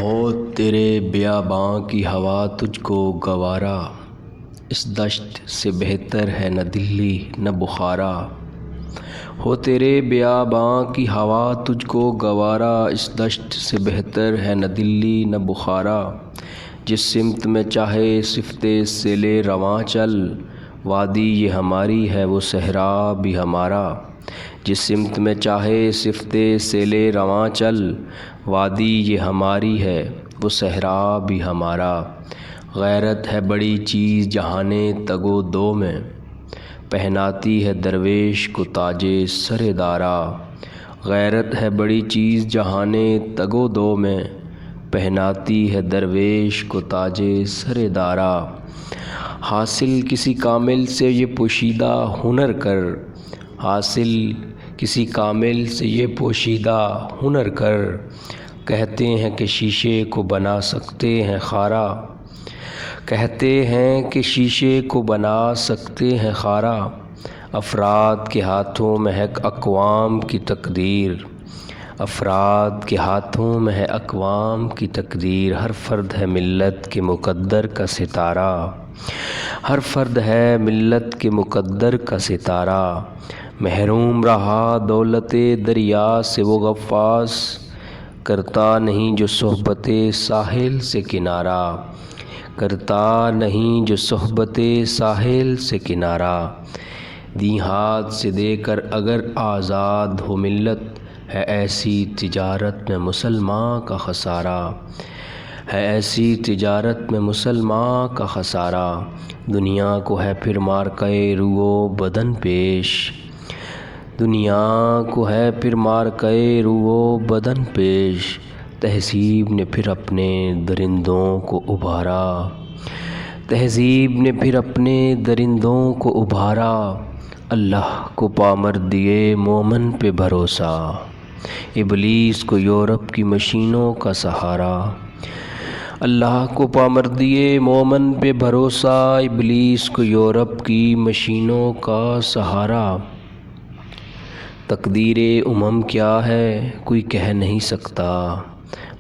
ہو تیرے بیاباں کی ہوا تجھ کو گوارا، اس دشت سے بہتر ہے نہ دلی نہ بخارا۔ ہو تیرے بیاباں کی ہوا تجھ کو گوارا، اس دشت سے بہتر ہے نہ دلی نہ بخارا۔ جس سمت میں چاہے صفت سیل رواں چل، وادی یہ ہماری ہے وہ صحرا بھی ہمارا۔ جس سمت میں چاہے صفت سیل رواں چل، وادی یہ ہماری ہے وہ صحرا بھی ہمارا۔ غیرت ہے بڑی چیز جہان تگ و دو میں، پہناتی ہے درویش کو تاج سر دارا۔ غیرت ہے بڑی چیز جہان تگ و دو میں، پہناتی ہے درویش کو تاج سر دارا۔ حاصل کسی کامل سے یہ پوشیدہ ہنر کر، حاصل کسی کامل سے یہ پوشیدہ ہنر کر۔ کہتے ہیں کہ شیشے کو بنا سکتے ہیں خارا، کہتے ہیں کہ شیشے کو بنا سکتے ہیں خارا۔ افراد کے ہاتھوں میں ہے اقوام کی تقدیر، افراد کے ہاتھوں میں ہے اقوام کی تقدیر۔ ہر فرد ہے ملت کے مقدر کا ستارہ، ہر فرد ہے ملت کے مقدر کا ستارہ۔ محروم رہا دولت دریا سے وہ غواص، کرتا نہیں جو صحبت ساحل سے کنارہ، کرتا نہیں جو صحبت ساحل سے کنارہ۔ دیں ہاتھ سے دے کر اگر آزاد ہو ملت، ہے ایسی تجارت میں مسلماں کا خسارہ، ہے ایسی تجارت میں مسلماں کا خسارہ۔ دنیا کو ہے پھر مارکہ روح و بدن پیش، دنیا کو ہے پھر مارکہ روح و بدن پیش۔ تہذیب نے پھر اپنے درندوں کو ابھارا، تہذیب نے پھر اپنے درندوں کو ابھارا۔ اللہ کو پامردیے مومن پہ بھروسہ، ابلیس کو یورپ کی مشینوں کا سہارا۔ اللہ کو پامردیے مومن پہ بھروسہ، ابلیس کو یورپ کی مشینوں کا سہارا۔ تقدیر امم کیا ہے کوئی کہہ نہیں سکتا،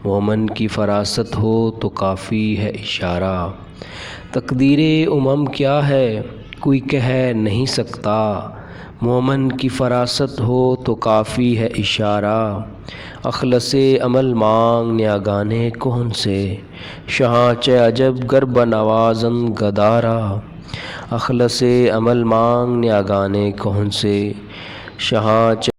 مومن کی فراست ہو تو کافی ہے اشارہ۔ تقدیر امم کیا ہے کوئی کہہ نہیں سکتا، مومن کی فراست ہو تو کافی ہے اشارہ۔ اخلص عمل مانگ نیاگانے کون سے، شاہ چہ عجب گر بنوازند گدارا۔ اخلص عمل مانگ نیاگانے کون سے، شاہ